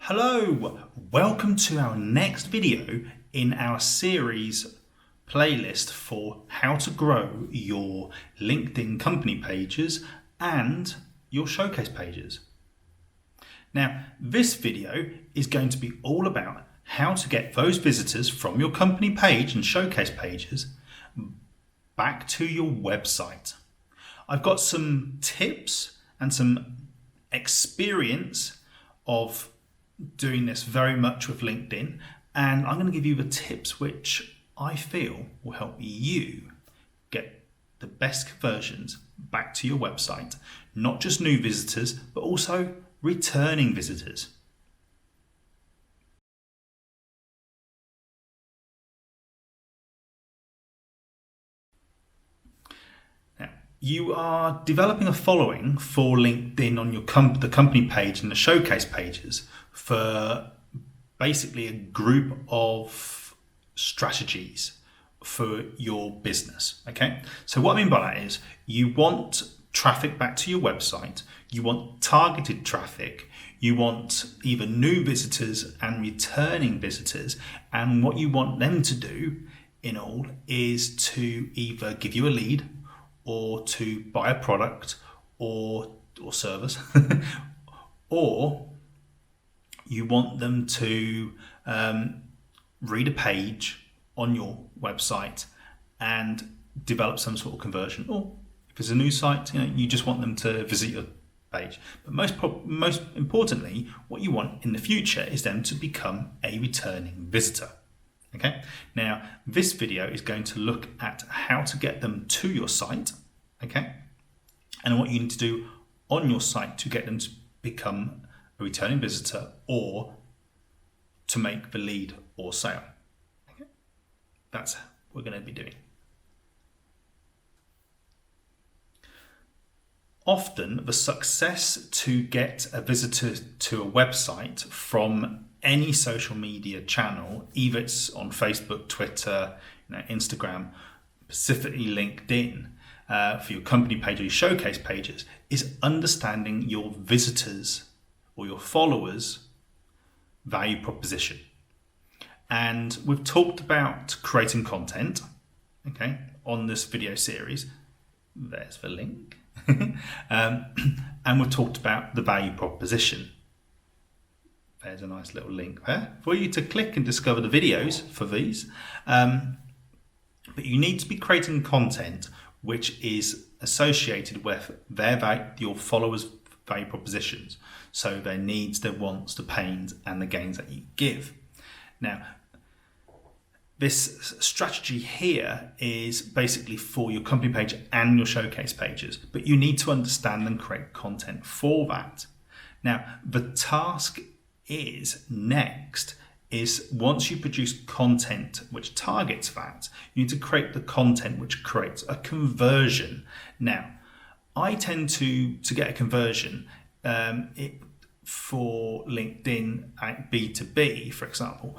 Hello, welcome to our next video in our series playlist for how to grow your LinkedIn company pages and your showcase pages. Now, this video is going to be all about how to get those visitors from your company page and showcase pages back to your website. I've got some tips and some experience of doing this very much with LinkedIn, and I'm going to give you the tips which I feel will help you get the best conversions back to your website, not just new visitors but also returning visitors. Now, you are developing a following for LinkedIn on your the company page and the showcase pages for basically a group of strategies for your business. Okay, so what I mean by that is you want traffic back to your website, you want targeted traffic, you want either new visitors and returning visitors, and what you want them to do in all is to either give you a lead or to buy a product or service or you want them to read a page on your website and develop some sort of conversion, or if it's a new site, you just want them to visit your page. But most importantly, what you want in the future is them to become a returning visitor. Okay, now this video is going to look at how to get them to your site, okay, and what you need to do on your site to get them to become a returning visitor or to make the lead or sale. Okay. That's what we're going to be doing. Often the success to get a visitor to a website from any social media channel, either it's on Facebook, Twitter, Instagram, specifically LinkedIn, for your company page or your showcase pages, is understanding your visitors or your followers' value proposition. And we've talked about creating content, okay, on this video series. There's the link. And we've talked about the value proposition. There's a nice little link there for you to click and discover the videos for these. But you need to be creating content which is associated with your followers' value propositions. So their needs, their wants, the pains, and the gains that you give. Now, this strategy here is basically for your company page and your showcase pages, but you need to understand and create content for that. Now, the task is once you produce content which targets that, you need to create the content which creates a conversion. Now, I tend to get a conversion for LinkedIn B2B, for example,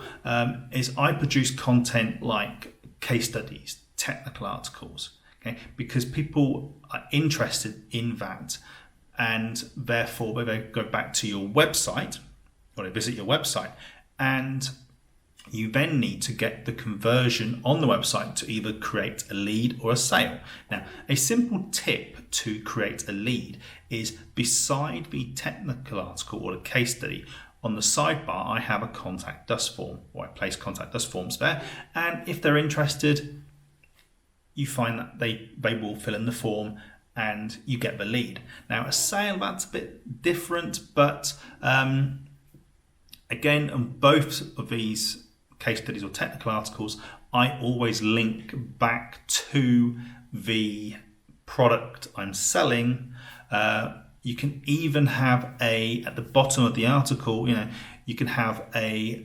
is I produce content like case studies, technical articles, okay, because people are interested in that, and therefore they go back to your website or they visit your website, and you then need to get the conversion on the website to either create a lead or a sale. Now, a simple tip to create a lead is beside the technical article or the case study, on the sidebar, I have a contact us form, or I place contact us forms there. And if they're interested, you find that they will fill in the form and you get the lead. Now, a sale, that's a bit different, but again, on both of these case studies or technical articles, I always link back to the product I'm selling. You can even have at the bottom of the article, you can have a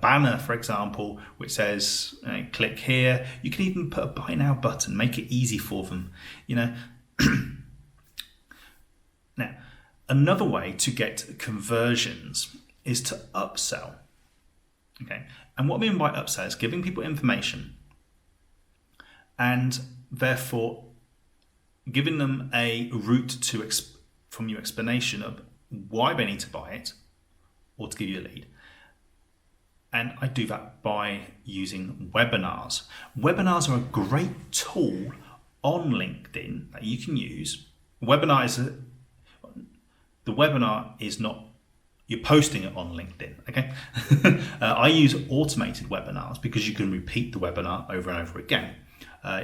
banner, for example, which says click here. You can even put a buy now button, make it easy for them. Now, another way to get conversions is to upsell. Okay, and what I mean by upsell is giving people information and therefore giving them a route from your explanation of why they need to buy it or to give you a lead. And I do that by using webinars. Webinars are a great tool on LinkedIn that you can use. The webinar is not, you're posting it on LinkedIn, okay? I use automated webinars because you can repeat the webinar over and over again,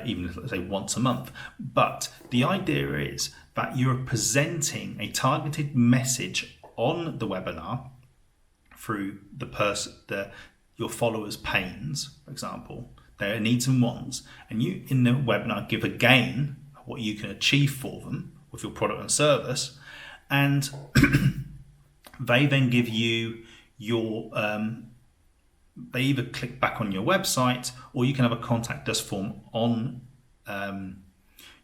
even if, let's say, once a month. But the idea is that you're presenting a targeted message on the webinar through your followers' pains, for example, their needs and wants, and you in the webinar give a gain, what you can achieve for them with your product and service, and they then give you your they either click back on your website, or you can have a contact us form on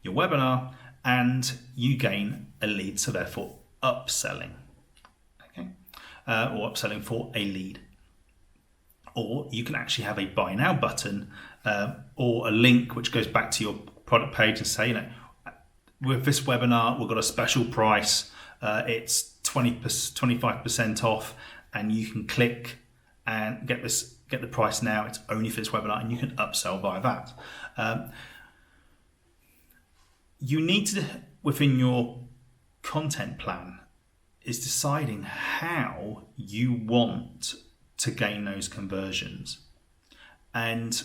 your webinar, and you gain a lead, so therefore upselling, okay, or upselling for a lead. Or you can actually have a buy now button, or a link which goes back to your product page and say, with this webinar, we've got a special price. It's 25% off, and you can click and get the price now. It's only for this webinar, and you can upsell via that. You need to, within your content plan, is deciding how you want to gain those conversions, and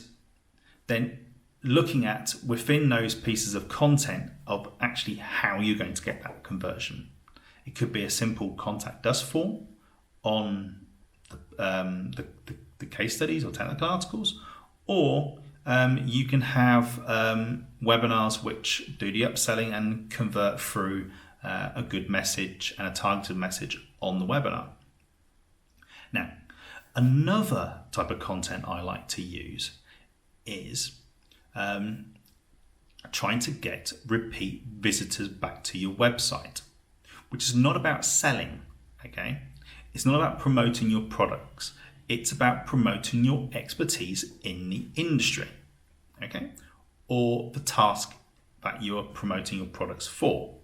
then looking at within those pieces of content of actually how you're going to get that conversion. It could be a simple contact us form on the case studies or technical articles, or you can have webinars which do the upselling and convert through a good message and a targeted message on the webinar. Now, another type of content I like to use is trying to get repeat visitors back to your website, which is not about selling, okay? It's not about promoting your products. It's about promoting your expertise in the industry, okay? Or the task that you are promoting your products for,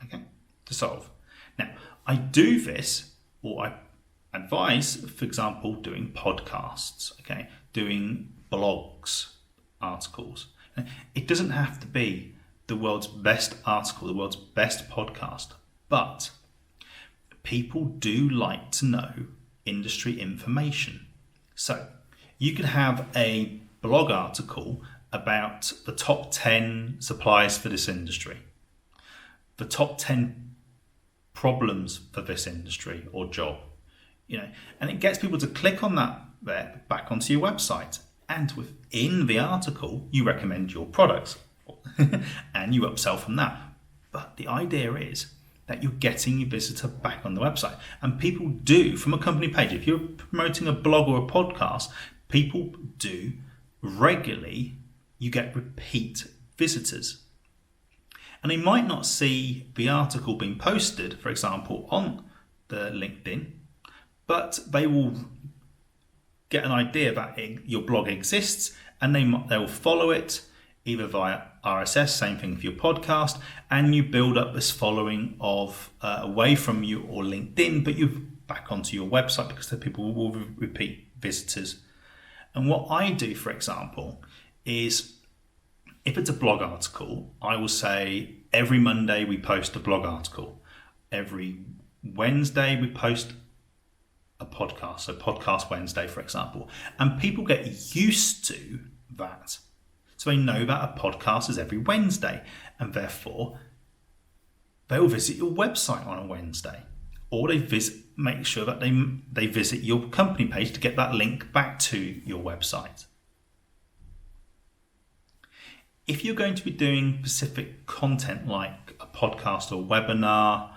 okay, to solve. Now, I do this, or I advise, for example, doing podcasts, okay, doing blogs, articles. It doesn't have to be the world's best article, the world's best podcast, but people do like to know industry information. So you could have a blog article about the top 10 suppliers for this industry, the top 10 problems for this industry or job, and it gets people to click on that there back onto your website. And within the article, you recommend your products and you upsell from that. But the idea is that you're getting your visitor back on the website. And people do, from a company page, if you're promoting a blog or a podcast, people do regularly, you get repeat visitors. And they might not see the article being posted, for example, on the LinkedIn, but they will get an idea that your blog exists, and they will follow it either via RSS, same thing for your podcast, and you build up this following of away from you or LinkedIn, but you're back onto your website because the people will repeat visitors. And what I do, for example, is if it's a blog article, I will say every Monday we post a blog article. Every Wednesday we post a podcast, so Podcast Wednesday, for example. And people get used to that. So they know that a podcast is every Wednesday, and therefore they will visit your website on a Wednesday, or make sure that they visit your company page to get that link back to your website. If you're going to be doing specific content like a podcast or webinar,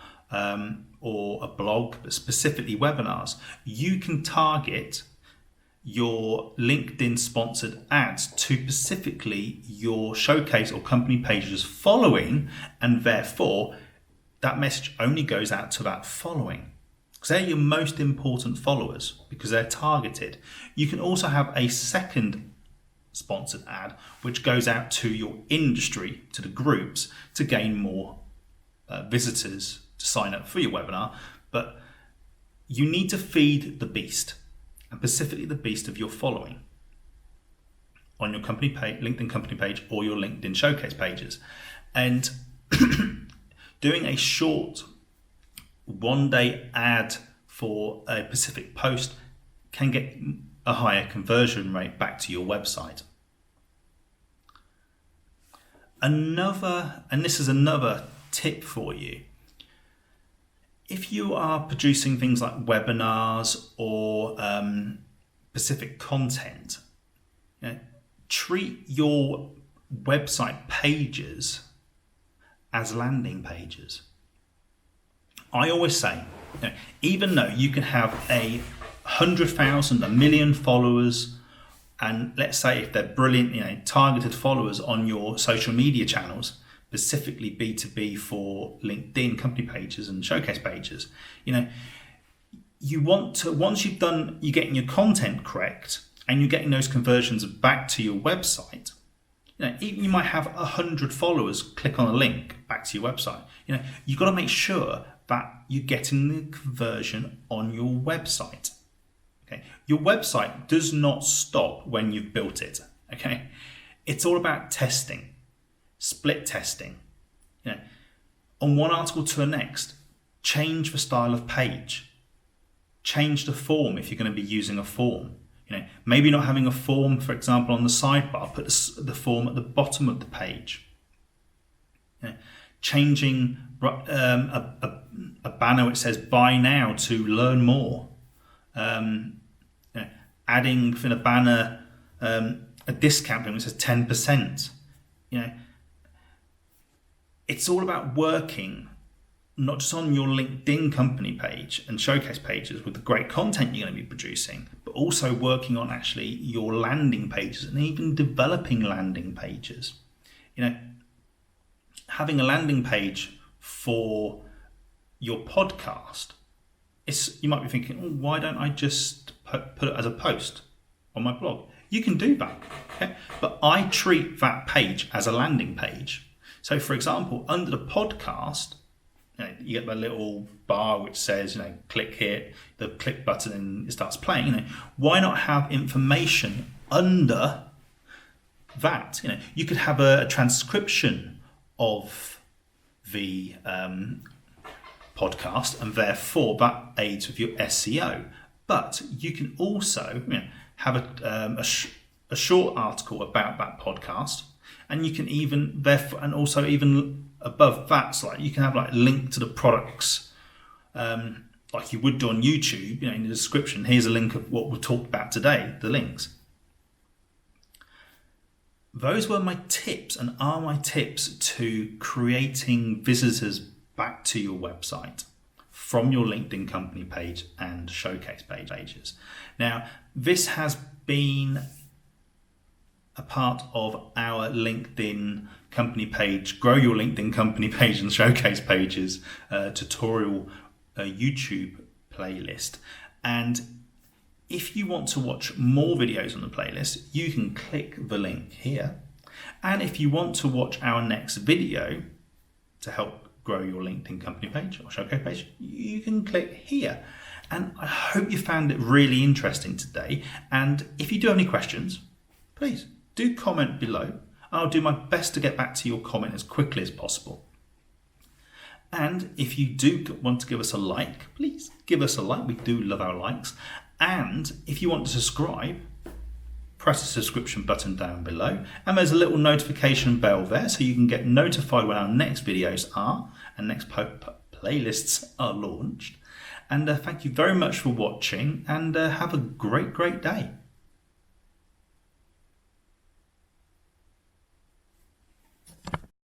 or a blog, but specifically webinars, you can target your LinkedIn sponsored ads to specifically your showcase or company pages following, and therefore that message only goes out to that following, because they're your most important followers because they're targeted. You can also have a second sponsored ad which goes out to your industry, to the groups, to gain more visitors to sign up for your webinar. But you need to feed the beast, and specifically the beast of your following on your company page, LinkedIn company page, or your LinkedIn showcase pages. And doing a short one-day ad for a specific post can get a higher conversion rate back to your website. This is another tip for you. If you are producing things like webinars or specific content, treat your website pages as landing pages. I always say, even though you can have 100,000, 1 million followers, and let's say if they're brilliant, targeted followers on your social media channels, specifically B2B for LinkedIn company pages and showcase pages, you want to, once you're getting your content correct and you're getting those conversions back to your website, you might have 100 followers click on a link back to your website. You've got to make sure that you're getting the conversion on your website. Okay, your website does not stop when you've built it. Okay, it's all about testing, split testing. On one article to the next, change the style of page, change the form if you're going to be using a form. Maybe not having a form, for example, on the sidebar, put the form at the bottom of the page. Changing a banner which says buy now to learn more. Adding in a banner a discount which says 10%. It's all about working not just on your LinkedIn company page and showcase pages with the great content you're going to be producing, but also working on actually your landing pages and even developing landing pages. Having a landing page for your podcast, you might be thinking, why don't I just put it as a post on my blog? You can do that, okay? But I treat that page as a landing page. So for example, under the podcast, you get the little bar which says, click here, the click button, and it starts playing. Why not have information under that? You could have a transcription of the podcast, and therefore that aids with your SEO. But you can also have a short article about that podcast, and you can even even above that slide, you can have link to the products, like you would do on YouTube. In the description, here's a link of what we've talked about today, the links. Those were my tips and are my tips to creating visitors back to your website from your LinkedIn company page and showcase pages. Now, this has been a part of our LinkedIn company page, Grow Your LinkedIn Company Page and Showcase Pages tutorial YouTube playlist. And if you want to watch more videos on the playlist, you can click the link here. And if you want to watch our next video to help grow your LinkedIn company page or showcase page, you can click here. And I hope you found it really interesting today. And if you do have any questions, please do comment below. I'll do my best to get back to your comment as quickly as possible. And if you do want to give us a like, please give us a like. We do love our likes. And if you want to subscribe, press the subscription button down below. And there's a little notification bell there so you can get notified when our next videos are and next playlists are launched. And thank you very much for watching, and have a great day.